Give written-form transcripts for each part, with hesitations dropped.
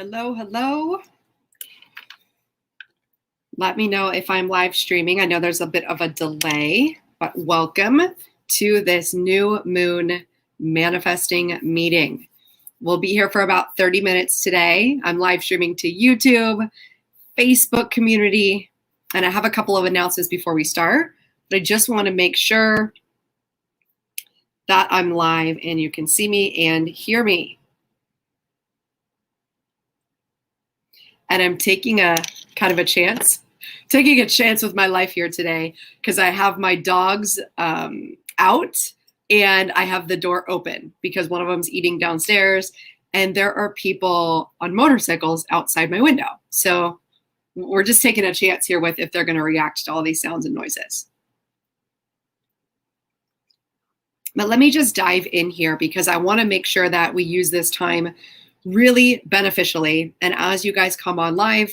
Hello, hello. Let me know if I'm live streaming. I know there's a bit of a delay, but welcome to this new moon manifesting meeting. We'll be here for about 30 minutes today. I'm live streaming to YouTube, Facebook community, and I have a couple of announcements before we start, but I just want to make sure that I'm live and you can see me and hear me. And I'm taking a kind of a chance with my life here today because I have my dogs out and I have the door open because one of them's eating downstairs and there are people on motorcycles outside my window. So we're just taking a chance here with if they're going to react to all these sounds and noises. But let me just dive in here because I want to make sure that we use this time really beneficially. And as you guys come on live,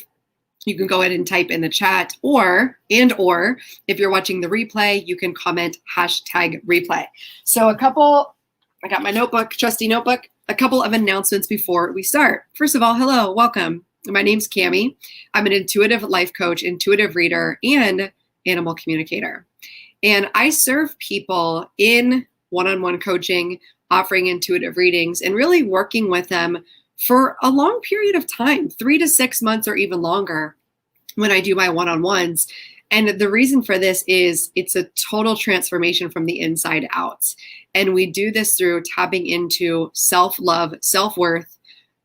you can go ahead and type in the chat or if you're watching the replay, you can comment #replay. So I got my notebook, trusty notebook, a couple of announcements before we start. First of all, hello, welcome. My name's Cami. I'm an intuitive life coach, intuitive reader, and animal communicator. And I serve people in one-on-one coaching, offering intuitive readings, and really working with them for a long period of time, 3 to 6 months or even longer when I do my one-on-ones. And the reason for this is it's a total transformation from the inside out. And we do this through tapping into self-love, self-worth,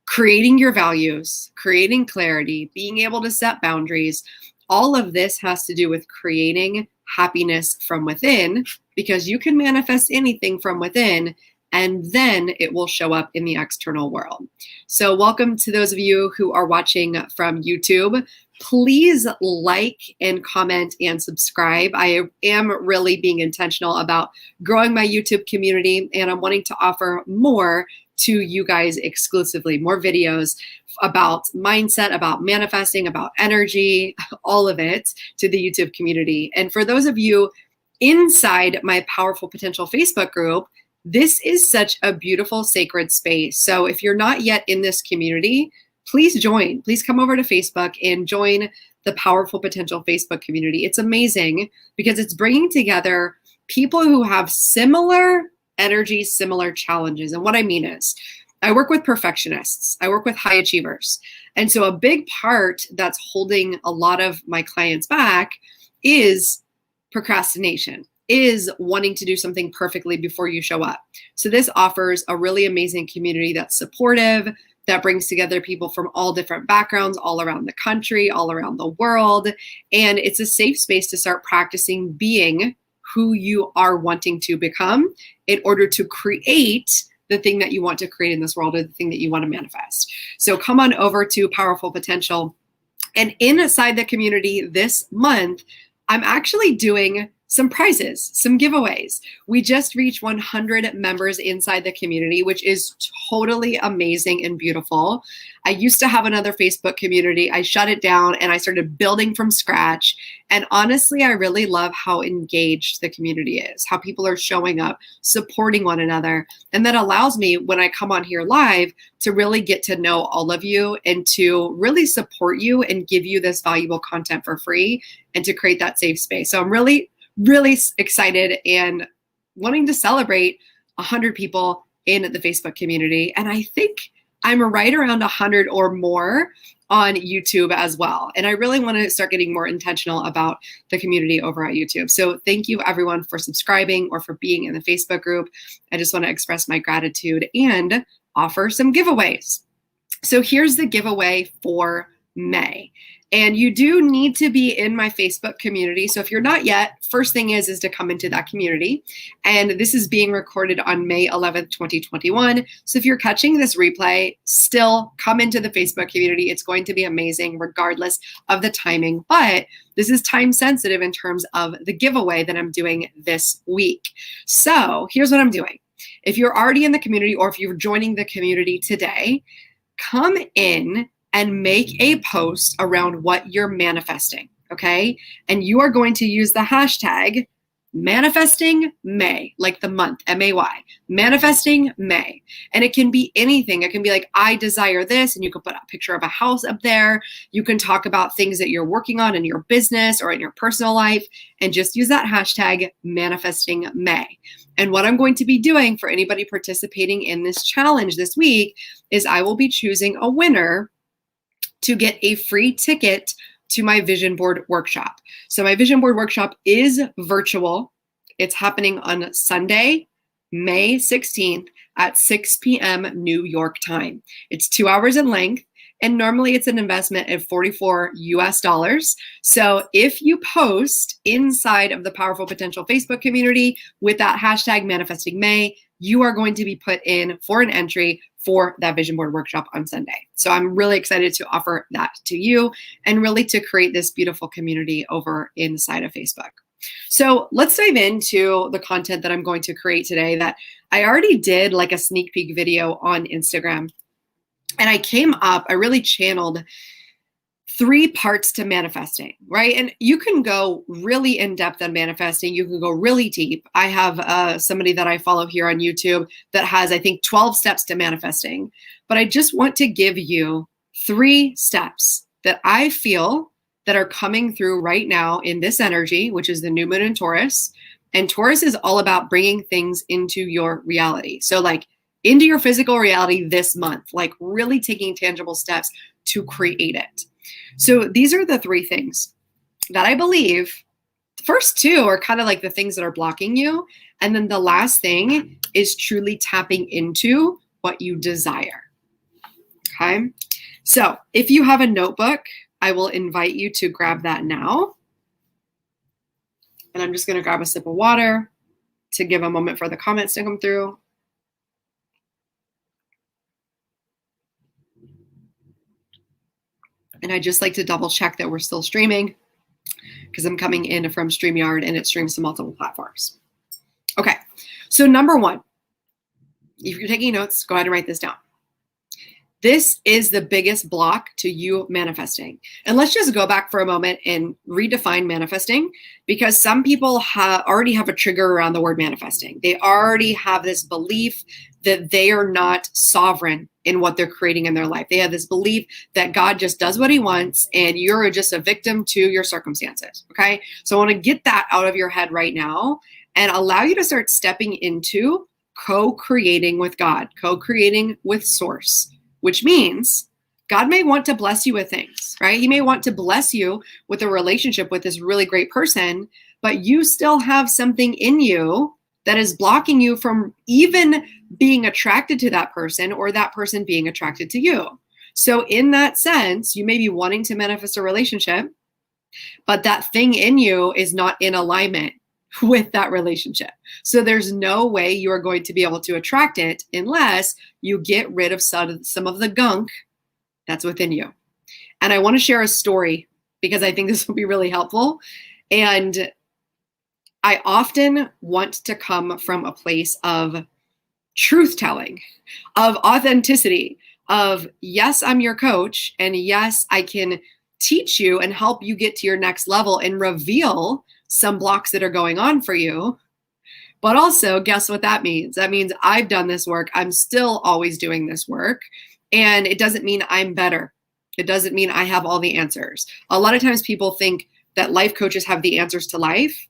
creating your values, creating clarity, being able to set boundaries. All of this has to do with creating happiness from within because you can manifest anything from within and then it will show up in the external world. So welcome to those of you who are watching from YouTube. Please like and comment and subscribe. I am really being intentional about growing my YouTube community and I'm wanting to offer more to you guys exclusively, more videos about mindset, about manifesting, about energy, all of it to the YouTube community. And for those of you inside my Powerful Potential Facebook group, this is such a beautiful, sacred space. So if you're not yet in this community, please join. Please come over to Facebook and join the Powerful Potential Facebook community. It's amazing because it's bringing together people who have similar energy, similar challenges. And what I mean is, I work with perfectionists. I work with high achievers. And so a big part that's holding a lot of my clients back is procrastination, is wanting to do something perfectly before you show up. So this offers a really amazing community that's supportive, that brings together people from all different backgrounds, all around the country, all around the world. And it's a safe space to start practicing being who you are wanting to become in order to create the thing that you want to create in this world or the thing that you want to manifest. So come on over to Powerful Potential. And inside the community this month, I'm actually doing some prizes, some giveaways. We just reached 100 members inside the community, which is totally amazing and beautiful. I used to have another Facebook community. I shut it down and I started building from scratch. And honestly, I really love how engaged the community is, how people are showing up, supporting one another. And that allows me, when I come on here live, to really get to know all of you and to really support you and give you this valuable content for free and to create that safe space. So I'm really excited and wanting to celebrate 100 people in the Facebook community. And I think I'm right around 100 or more on YouTube as well. And I really want to start getting more intentional about the community over at YouTube. So thank you everyone for subscribing or for being in the Facebook group. I just want to express my gratitude and offer some giveaways. So here's the giveaway for May. And you do need to be in my Facebook community. So if you're not yet, first thing is to come into that community. And this is being recorded on May 11th, 2021. So if you're catching this replay, still come into the Facebook community. It's going to be amazing regardless of the timing. But this is time sensitive in terms of the giveaway that I'm doing this week. So here's what I'm doing. If you're already in the community or if you're joining the community today, come in and make a post around what you're manifesting, okay? And you are going to use the hashtag manifesting May, like the month, M-A-Y, manifesting May. And it can be anything. It can be like, I desire this, and you can put a picture of a house up there. You can talk about things that you're working on in your business or in your personal life, and just use that hashtag manifesting May. And what I'm going to be doing for anybody participating in this challenge this week is I will be choosing a winner to get a free ticket to my vision board workshop. So my vision board workshop is virtual. It's happening on Sunday, May 16th at 6 p.m. New York time. It's 2 hours in length, and normally it's an investment of $44 US. So if you post inside of the Powerful Potential Facebook community with that hashtag manifesting May, you are going to be put in for an entry for that vision board workshop on Sunday. So I'm really excited to offer that to you and really to create this beautiful community over inside of Facebook. So let's dive into the content that I'm going to create today that I already did like a sneak peek video on Instagram. And I really channeled 3 parts to manifesting, right? And you can go really in depth on manifesting. You can go really deep. I have somebody that I follow here on YouTube that has, I think, 12 steps to manifesting. But I just want to give you 3 steps that I feel that are coming through right now in this energy, which is the new moon in Taurus. And Taurus is all about bringing things into your reality. So like into your physical reality this month, like really taking tangible steps to create it. So these are the 3 things that I believe. The first 2 are kind of like the things that are blocking you. And then the last thing is truly tapping into what you desire. Okay. So if you have a notebook, I will invite you to grab that now. And I'm just going to grab a sip of water to give a moment for the comments to come through. And I just like to double check that we're still streaming because I'm coming in from StreamYard and it streams to multiple platforms. Okay, so number 1, if you're taking notes, go ahead and write this down. This is the biggest block to you manifesting. And let's just go back for a moment and redefine manifesting, because some people already have a trigger around the word manifesting. They already have this belief that they are not sovereign in what they're creating in their life. They have this belief that God just does what he wants and you're just a victim to your circumstances, okay? So I want to get that out of your head right now and allow you to start stepping into co-creating with God, co-creating with Source, which means God may want to bless you with things, right? He may want to bless you with a relationship with this really great person, but you still have something in you that is blocking you from even being attracted to that person or that person being attracted to you. So in that sense, you may be wanting to manifest a relationship, but that thing in you is not in alignment with that relationship. So there's no way you are going to be able to attract it unless you get rid of some of the gunk that's within you. And I want to share a story because I think this will be really helpful. And I often want to come from a place of truth telling, of authenticity, of yes, I'm your coach, and yes, I can teach you and help you get to your next level and reveal some blocks that are going on for you. But also, guess what that means? That means I've done this work. I'm still always doing this work. And it doesn't mean I'm better. It doesn't mean I have all the answers. A lot of times people think that life coaches have the answers to life.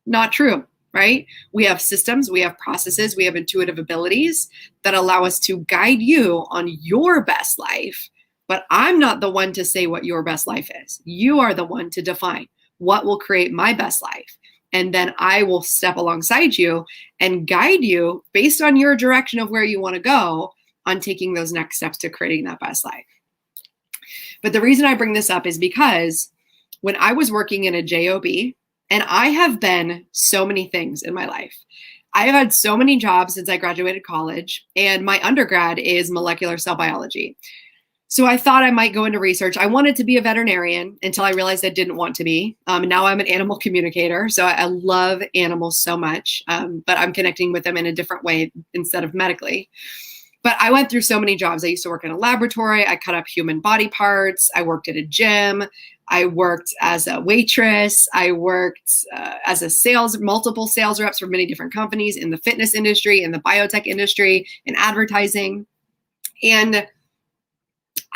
Not true, right? We have systems, we have processes, we have intuitive abilities that allow us to guide you on your best life. But I'm not the one to say what your best life is. You are the one to define what will create my best life. And then I will step alongside you and guide you based on your direction of where you want to go on taking those next steps to creating that best life. But the reason I bring this up is because when I was working in a JOB, and I have been so many things in my life. I have had so many jobs since I graduated college, and my undergrad is molecular cell biology. So I thought I might go into research. I wanted to be a veterinarian until I realized I didn't want to be. Now I'm an animal communicator. So I love animals so much, but I'm connecting with them in a different way instead of medically. But I went through so many jobs. I used to work in a laboratory. I cut up human body parts. I worked at a gym. I worked as a waitress. I worked as multiple sales reps for many different companies in the fitness industry, in the biotech industry, in advertising. And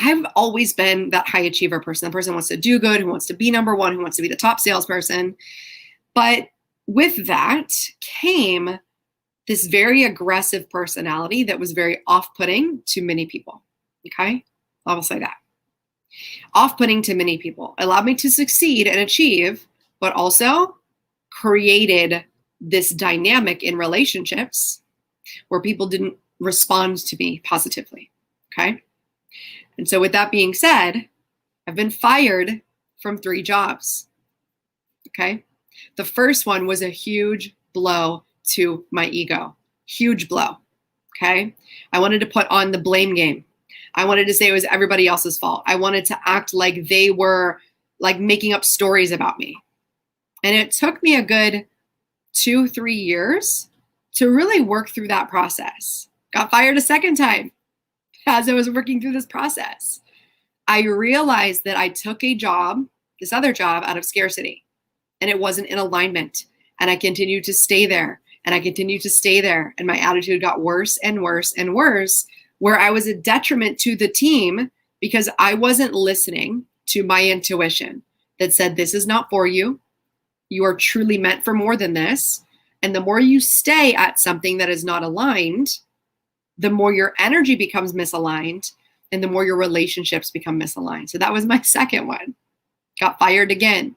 I've always been that high achiever person, the person who wants to do good, who wants to be number one, who wants to be the top salesperson. But with that came this very aggressive personality that was very off-putting to many people. Okay? I will say that. Off-putting to many people. Allowed me to succeed and achieve, but also created this dynamic in relationships where people didn't respond to me positively. Okay? And so with that being said, I've been fired from 3 jobs. Okay? The first one was a huge blow to my ego. Huge blow. Okay? I wanted to put on the blame game. I wanted to say it was everybody else's fault. I wanted to act like they were like making up stories about me. And it took me a good 2-3 years to really work through that process. Got fired a second time as I was working through this process. I realized that I took a job, this other job, out of scarcity, and it wasn't in alignment. And I continued to stay there, and I continued to stay there. And my attitude got worse and worse and worse, where I was a detriment to the team because I wasn't listening to my intuition that said, this is not for you. You are truly meant for more than this. And the more you stay at something that is not aligned, the more your energy becomes misaligned and the more your relationships become misaligned. So that was my second one. Got fired again.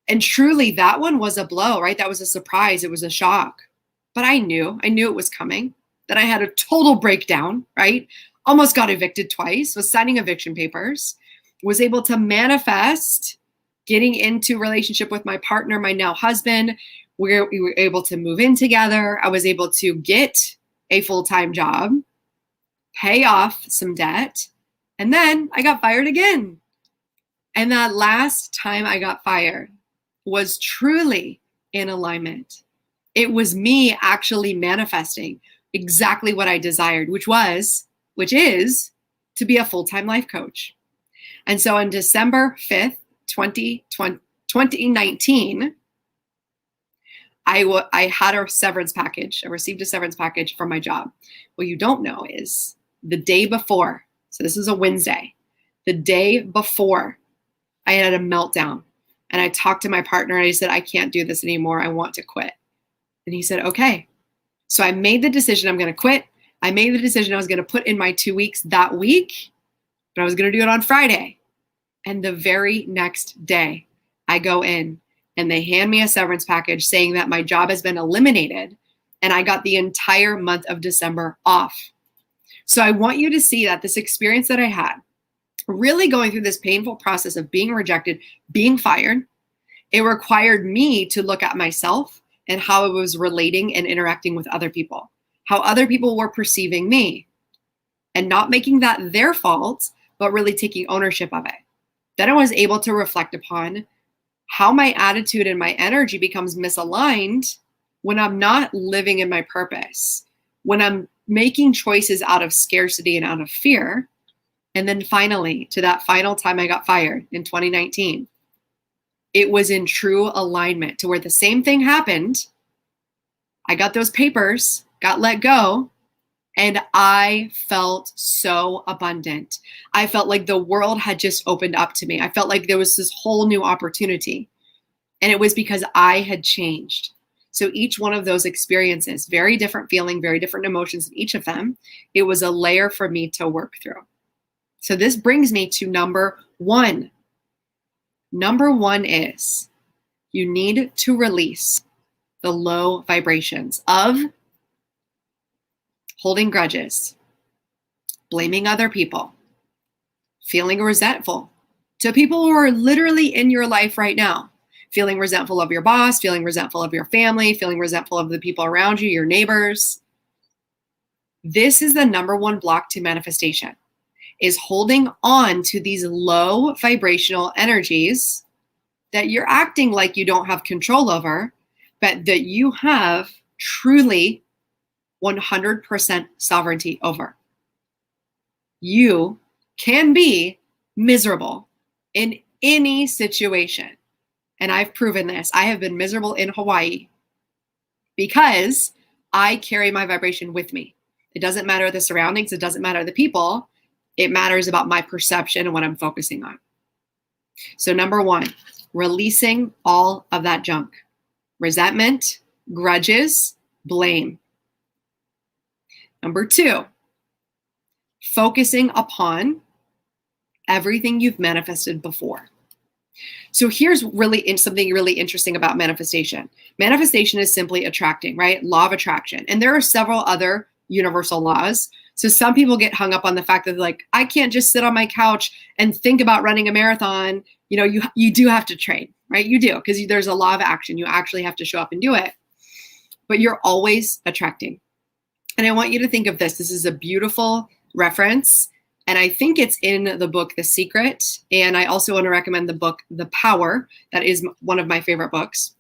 And truly that one was a blow, right? That was a surprise. It was a shock. But I knew it was coming. Then I had a total breakdown, right? Almost got evicted twice, was signing eviction papers, was able to manifest getting into relationship with my partner, my now husband. We were able to move in together. I was able to get a full-time job, pay off some debt, and then I got fired again. And that last time I got fired was truly in alignment. It was me actually manifesting exactly what I desired, which is to be a full-time life coach. And so on December 5th, 2019, I had a severance package. I received a severance package from my job. What you don't know is the day before, so this is a Wednesday, the day before I had a meltdown and I talked to my partner and I said, I can't do this anymore. I want to quit. And he said, okay. So I made the decision I'm going to quit. I made the decision I was going to put in my 2 weeks that week, but I was going to do it on Friday. And the very next day I go in and they hand me a severance package saying that my job has been eliminated and I got the entire month of December off. So I want you to see that this experience that I had, really going through this painful process of being rejected, being fired, it required me to look at myself and how I was relating and interacting with other people, how other people were perceiving me, and not making that their fault, but really taking ownership of it. Then I was able to reflect upon how my attitude and my energy becomes misaligned when I'm not living in my purpose, when I'm making choices out of scarcity and out of fear. And then finally, to that final time I got fired in 2019, it was in true alignment to where the same thing happened. I got those papers, got let go, and I felt so abundant. I felt like the world had just opened up to me. I felt like there was this whole new opportunity. And it was because I had changed. So each one of those experiences, very different feeling, very different emotions in each of them, it was a layer for me to work through. So this brings me to number 1. Number 1 is you need to release the low vibrations of holding grudges, blaming other people, feeling resentful to people who are literally in your life right now, feeling resentful of your boss, feeling resentful of your family, feeling resentful of the people around you, your neighbors. This is the number 1 block to manifestation, is holding on to these low vibrational energies that you're acting like you don't have control over, but that you have truly 100% sovereignty over. You can be miserable in any situation. And I've proven this. I have been miserable in Hawaii because I carry my vibration with me. It doesn't matter the surroundings. It doesn't matter the people. It matters about my perception and what I'm focusing on. So number one, releasing all of that junk. Resentment, grudges, blame. Number two, focusing upon everything you've manifested before. So here's something really interesting about manifestation. Manifestation is simply attracting, right? Law of attraction. And there are several other universal laws. So some people get hung up on the fact that like, I can't just sit on my couch and think about running a marathon. You do have to train, right? You do, because there's a law of action. You actually have to show up and do it. But you're always attracting. And I want you to think of this. This is a beautiful reference. And I think it's in the book, The Secret. And I also want to recommend the book, The Power. That is one of my favorite books.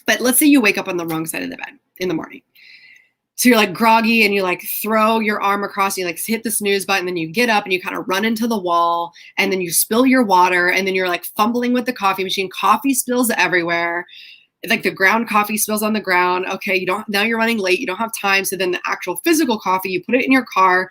But let's say you wake up on the wrong side of the bed in the morning. So you're like groggy and you like throw your arm across, and you like hit the snooze button, then you get up and you kind of run into the wall, and then you spill your water, and then you're like fumbling with the coffee machine. Coffee spills everywhere. Like the ground coffee spills on the ground. Okay, now you're running late. You don't have time. So then the actual physical coffee, you put it in your car,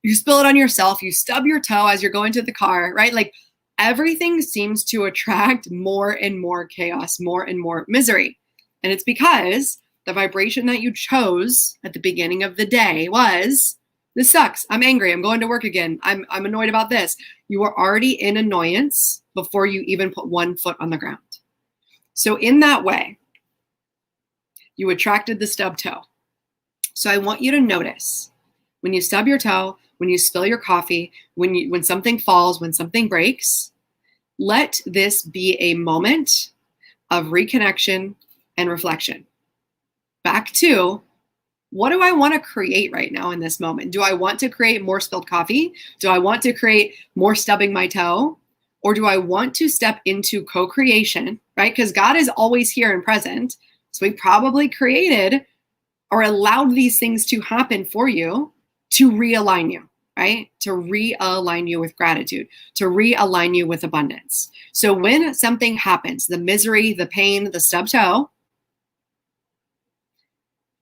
you spill it on yourself, you stub your toe as you're going to the car, right? Like everything seems to attract more and more chaos, more and more misery. And it's because the vibration that you chose at the beginning of the day was, this sucks. I'm angry. I'm going to work again. I'm annoyed about this. You were already in annoyance before you even put one foot on the ground. So in that way, you attracted the stub toe. So I want you to notice when you stub your toe, when you spill your coffee, when something falls, when something breaks, let this be a moment of reconnection and reflection. Back to, what do I want to create right now in this moment? Do I want to create more spilled coffee? Do I want to create more stubbing my toe? Or do I want to step into co-creation, right? Because God is always here and present. So He probably created or allowed these things to happen for you to realign you, right? To realign you with gratitude, to realign you with abundance. So when something happens, the misery, the pain, the stub toe,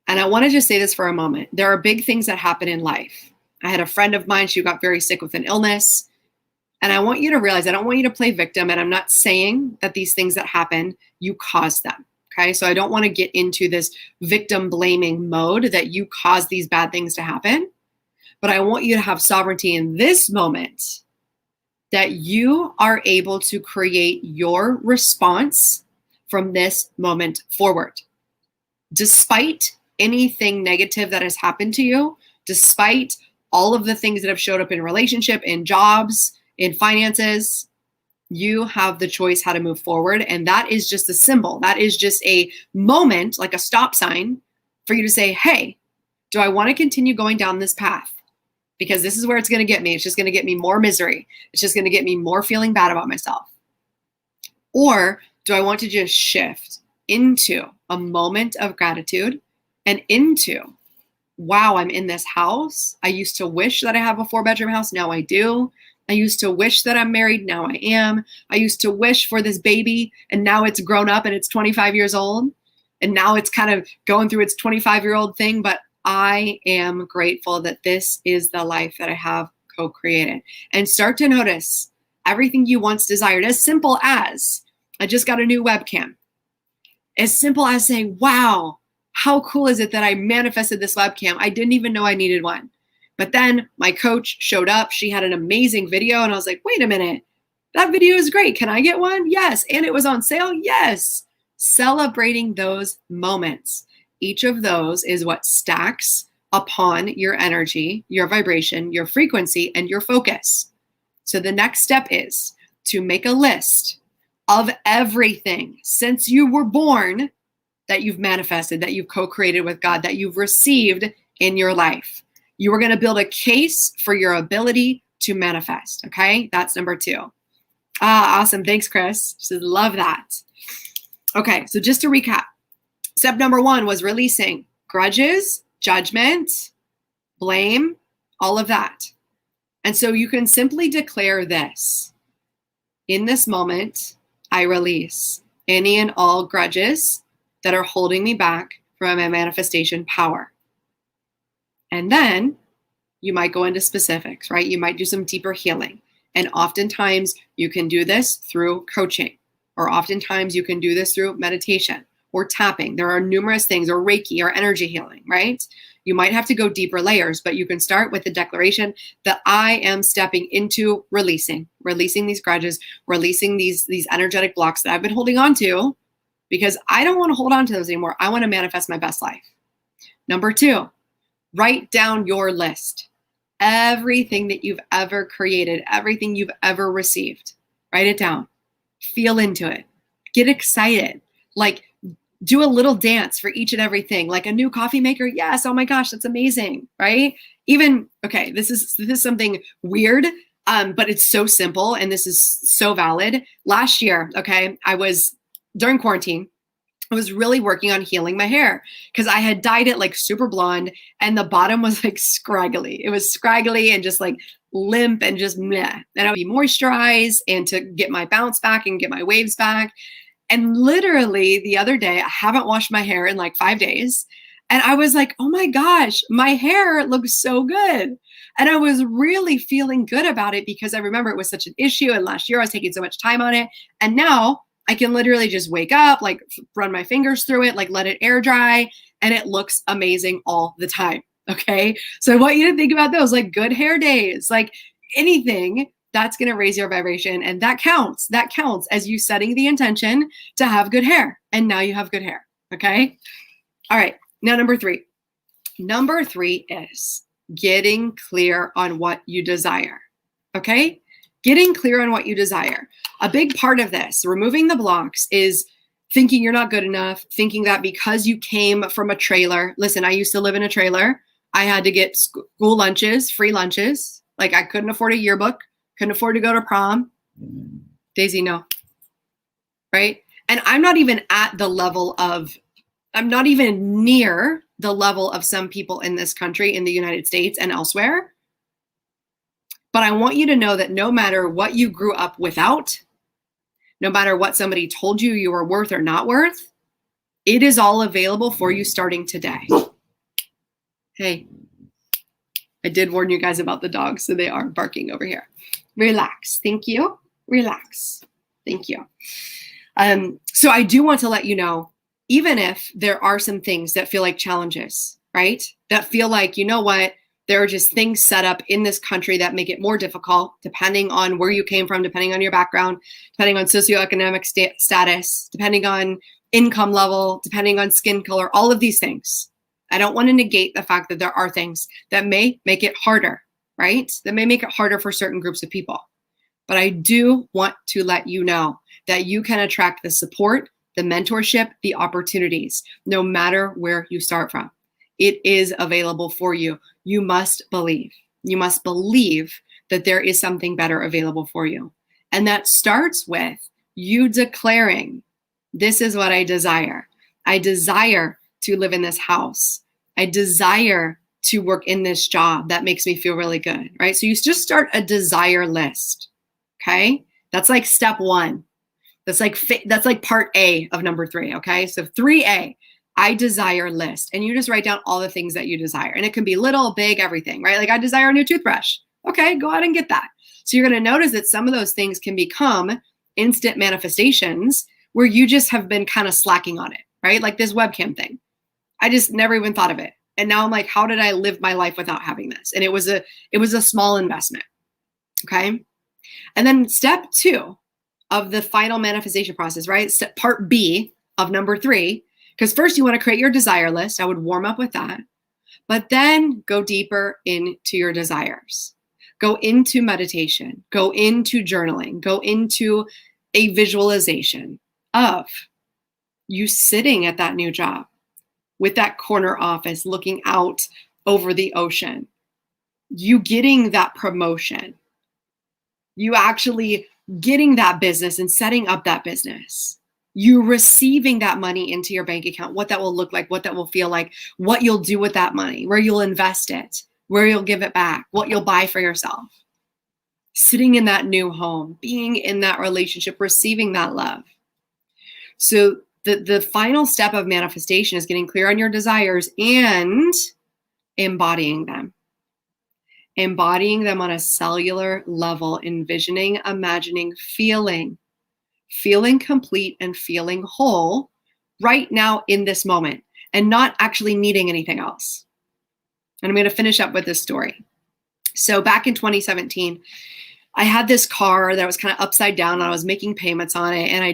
and I want to just say this for a moment. There are big things that happen in life. I had a friend of mine, she got very sick with an illness. And I want you to realize, I don't want you to play victim. And I'm not saying that these things that happen, you caused them. Okay. So I don't want to get into this victim blaming mode that you caused these bad things to happen. But I want you to have sovereignty in this moment that you are able to create your response from this moment forward. Despite anything negative that has happened to you, despite all of the things that have showed up in relationship, in jobs, in finances, you have the choice how to move forward. And that is just a symbol. That is just a moment, like a stop sign for you to say, hey, do I want to continue going down this path? Because this is where it's going to get me. It's just going to get me more misery. It's just going to get me more feeling bad about myself. Or do I want to just shift into a moment of gratitude and into, wow, I'm in this house. I used to wish that I have a 4-bedroom house. Now I do. I used to wish that I'm married. Now I am. I used to wish for this baby, and now it's grown up and it's 25 years old. And now it's kind of going through its 25-year-old thing. But I am grateful that this is the life that I have co-created. And start to notice everything you once desired, as simple as, I just got a new webcam. As simple as saying, wow, how cool is it that I manifested this webcam? I didn't even know I needed one. But then my coach showed up. She had an amazing video. And I was like, wait a minute, that video is great. Can I get one? Yes. And it was on sale? Yes. Celebrating those moments. Each of those is what stacks upon your energy, your vibration, your frequency, and your focus. So the next step is to make a list of everything since you were born that you've manifested, that you've co-created with God, that you've received in your life. You are going to build a case for your ability to manifest. Okay. That's number 2. Awesome. Thanks, Chris. Just love that. Okay. So just to recap, step number 1 was releasing grudges, judgment, blame, all of that. And so you can simply declare this: In this moment, I release any and all grudges that are holding me back from my manifestation power. And then you might go into specifics, right? You might do some deeper healing. And oftentimes you can do this through coaching, or oftentimes you can do this through meditation or tapping. There are numerous things, or Reiki or energy healing, right? You might have to go deeper layers, but you can start with the declaration that I am stepping into releasing these grudges, releasing these energetic blocks that I've been holding on to, because I don't want to hold on to those anymore. I want to manifest my best life. Number 2, write down your list. Everything that you've ever created, everything you've ever received, write it down. Feel into it. Get excited. Like, do a little dance for each and everything. Like a new coffee maker. Yes. Oh my gosh, that's amazing. Right? Even, okay, this is something weird, but it's so simple. And this is so valid. Last year, okay, during quarantine, I was really working on healing my hair because I had dyed it like super blonde and the bottom was like scraggly. It was scraggly and just like limp and just meh. And I would be moisturized and to get my bounce back and get my waves back. And literally the other day, I haven't washed my hair in like 5 days. And I was like, oh my gosh, my hair looks so good. And I was really feeling good about it because I remember it was such an issue. And last year I was taking so much time on it. And now I can literally just wake up, like run my fingers through it, like let it air dry. And it looks amazing all the time. Okay. So I want you to think about those, like good hair days, like anything that's going to raise your vibration. And that counts. That counts as you setting the intention to have good hair. And now you have good hair. Okay. All right. Now, number 3. Number 3 is getting clear on what you desire. Okay. Getting clear on what you desire. A big part of this, removing the blocks, is thinking you're not good enough, thinking that because you came from a trailer. Listen, I used to live in a trailer. I had to get school lunches, free lunches. Like I couldn't afford a yearbook. Couldn't afford to go to prom. Daisy, no. Right? And I'm not even near the level of some people in this country, in the United States and elsewhere. But I want you to know that no matter what you grew up without, no matter what somebody told you you were worth or not worth, it is all available for you starting today. Hey, I did warn you guys about the dogs, so they are barking over here. Relax. Thank you. Relax. Thank you. So I do want to let you know, even if there are some things that feel like challenges, right? That feel like, you know what? There are just things set up in this country that make it more difficult, depending on where you came from, depending on your background, depending on socioeconomic status, depending on income level, depending on skin color, all of these things. I don't want to negate the fact that there are things that may make it harder, right? That may make it harder for certain groups of people. But I do want to let you know that you can attract the support, the mentorship, the opportunities, no matter where you start from. It is available for you. You must believe. You must believe that there is something better available for you. And that starts with you declaring, this is what I desire. I desire to live in this house. I desire to work in this job that makes me feel really good, right? So you just start a desire list, okay? That's like step 1. That's like part A of number 3, okay? So 3A, I desire list. And you just write down all the things that you desire. And it can be little, big, everything, right? Like I desire a new toothbrush. Okay, go out and get that. So you're going to notice that some of those things can become instant manifestations where you just have been kind of slacking on it, right? Like this webcam thing. I just never even thought of it. And now I'm like, how did I live my life without having this? And it was a small investment. Okay. And then step 2 of the final manifestation process, right? Part B of number 3, because first you want to create your desire list. I would warm up with that, but then go deeper into your desires. Go into meditation, go into journaling, go into a visualization of you sitting at that new job with that corner office looking out over the ocean, you getting that promotion, you actually getting that business and setting up that business, you receiving that money into your bank account, what that will look like, what that will feel like, what you'll do with that money, where you'll invest it, where you'll give it back, what you'll buy for yourself. sitting in that new home, being in that relationship, receiving that love. So the final step of manifestation is getting clear on your desires and embodying them. Embodying them on a cellular level, envisioning, imagining, feeling complete and feeling whole right now in this moment, and not actually needing anything else. And I'm going to finish up with this story. So back in 2017, I had this car that was kind of upside down and I was making payments on it. And I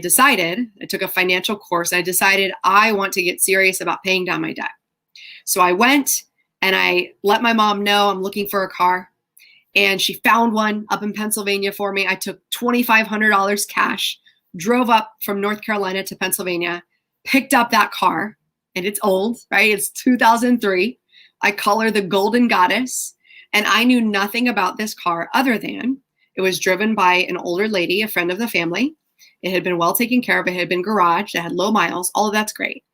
took a financial course, and I decided I want to get serious about paying down my debt. So I went and I let my mom know I'm looking for a car. And she found one up in Pennsylvania for me. I took $2,500 cash, drove up from North Carolina to Pennsylvania, picked up that car, and it's old, right? It's 2003. I call her the Golden Goddess. And I knew nothing about this car other than it was driven by an older lady, a friend of the family. It had been well taken care of. It had been garaged. It had low miles. All of that's great.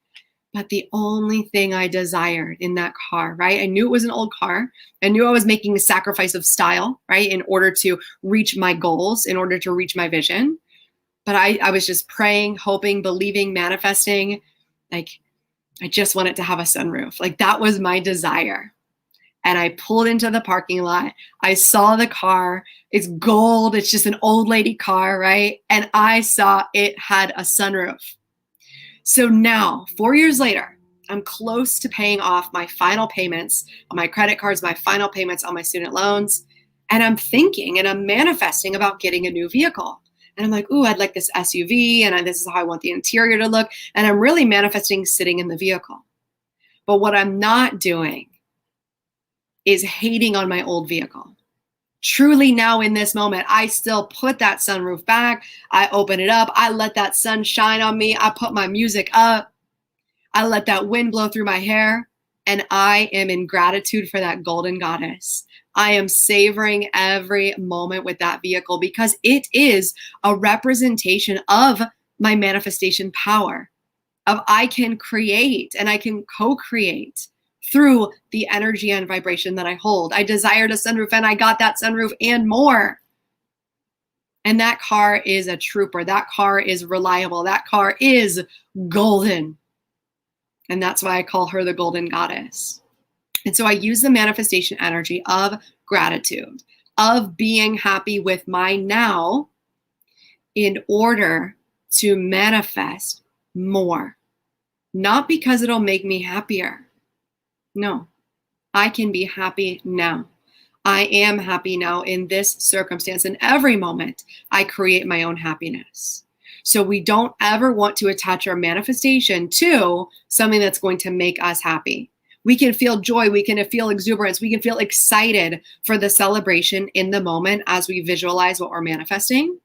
But the only thing I desired in that car, right? I knew it was an old car. I knew I was making a sacrifice of style, right? In order to reach my goals, in order to reach my vision. But I was just praying, hoping, believing, manifesting. Like, I just wanted to have a sunroof. Like, that was my desire. And I pulled into the parking lot. I saw the car. It's gold. It's just an old lady car, right? And I saw it had a sunroof. So now, 4 years later, I'm close to paying off my final payments on my credit cards, my final payments on my student loans. And I'm thinking and I'm manifesting about getting a new vehicle. And I'm like, ooh, I'd like this SUV, and this is how I want the interior to look. And I'm really manifesting sitting in the vehicle. But what I'm not doing is hating on my old vehicle. Truly now in this moment, I still put that sunroof back. I open it up. I let that sun shine on me. I put my music up. I let that wind blow through my hair. And I am in gratitude for that Golden Goddess. I am savoring every moment with that vehicle because it is a representation of my manifestation power. Of I can create and I can co-create through the energy and vibration that I hold. I desired a sunroof and I got that sunroof and more. And that car is a trooper. That car is reliable. That car is golden. And that's why I call her the Golden Goddess. And so I use the manifestation energy of gratitude, of being happy with my now in order to manifest more. Not because it'll make me happier. No, I can be happy now. I am happy now in this circumstance. In every moment, I create my own happiness. So we don't ever want to attach our manifestation to something that's going to make us happy. We can feel joy. We can feel exuberance. We can feel excited for the celebration in the moment as we visualize what we're manifesting.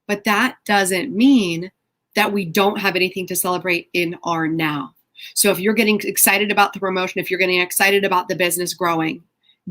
But that doesn't mean that we don't have anything to celebrate in our now. So if you're getting excited about the promotion, if you're getting excited about the business growing,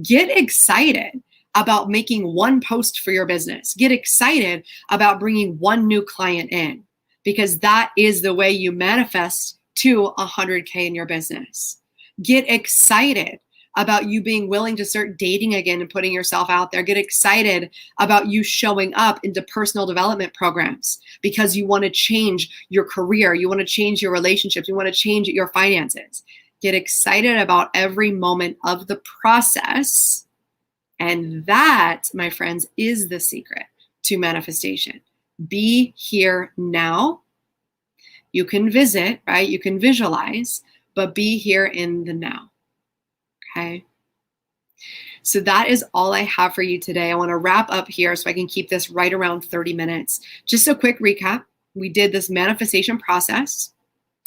get excited about making one post for your business. Get excited about bringing one new client in, because that is the way you manifest to 100K in your business. Get excited about you being willing to start dating again and putting yourself out there. Get excited about you showing up into personal development programs because you want to change your career. You want to change your relationships. You want to change your finances. Get excited about every moment of the process. And that, my friends, is the secret to manifestation. Be here now. You can visit, right? You can visualize, but be here in the now. Okay. So that is all I have for you today. I want to wrap up here so I can keep this right around 30 minutes. Just a quick recap. We did this manifestation process.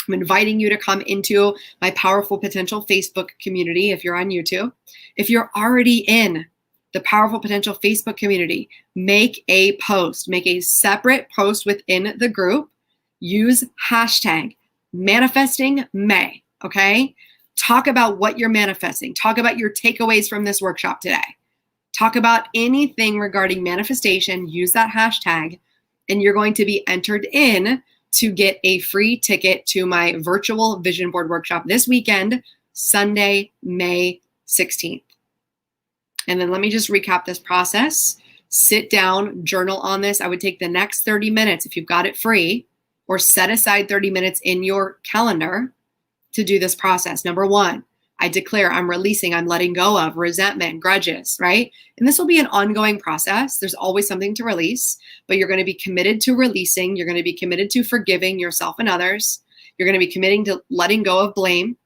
I'm inviting you to come into my Powerful Potential Facebook community if you're on YouTube. If you're already in the Powerful Potential Facebook community, make a post. Make a separate post within the group. Use hashtag manifestingmay, okay? Talk about what you're manifesting. Talk about your takeaways from this workshop today. Talk about anything regarding manifestation. Use that hashtag, and you're going to be entered in to get a free ticket to my virtual vision board workshop this weekend, Sunday, May 16th. And then let me just recap this process. sit down, journal on this. I would take the next 30 minutes if you've got it free, or set aside 30 minutes in your calendar to do this process. Number one, I declare I'm releasing, I'm letting go of resentment, grudges, right? And this will be an ongoing process. There's always something to release, but you're going to be committed to releasing. You're going to be committed to forgiving yourself and others. You're going to be committing to letting go of blame.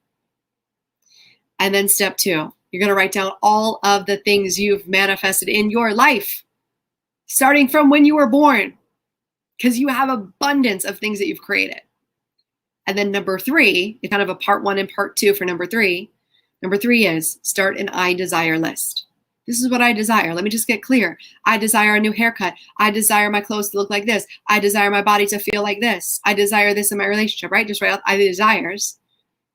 And then step two, you're going to write down all of the things you've manifested in your life, starting from when you were born, because you have abundance of things that you've created. And then number three, it's kind of a part one and part two for number three. Number three is start an I desire list. This is what I desire. Let me just get clear. I desire a new haircut. I desire my clothes to look like this. I desire my body to feel like this. I desire this in my relationship, right? Just write out I desires.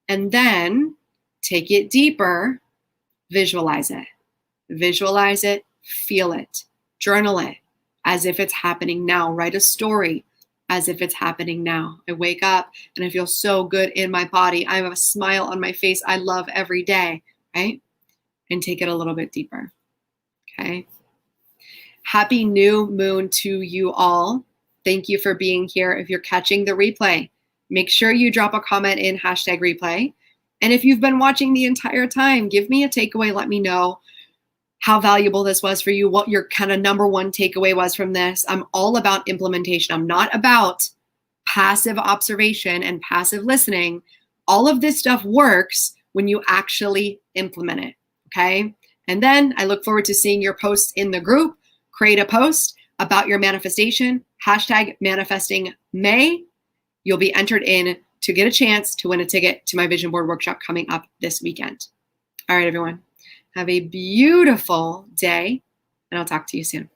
And then take it deeper, visualize it. Visualize it, feel it, journal it as if it's happening now. Write a story as if it's happening now. I wake up and I feel so good in my body. I have a smile on my face I love every day, right? And take it a little bit deeper, okay? Happy new moon to you all. Thank you for being here. If you're catching the replay, make sure you drop a comment in #replay. And if you've been watching the entire time, give me a takeaway. Let me know how valuable this was for you, what your kind of number one takeaway was from this. I'm all about implementation. I'm not about passive observation and passive listening. All of this stuff works when you actually implement it, okay? And then I look forward to seeing your posts in the group. Create a post about your manifestation, #manifestingMay. You'll be entered in to get a chance to win a ticket to my vision board workshop coming up this weekend. All right, everyone. Have a beautiful day, and I'll talk to you soon.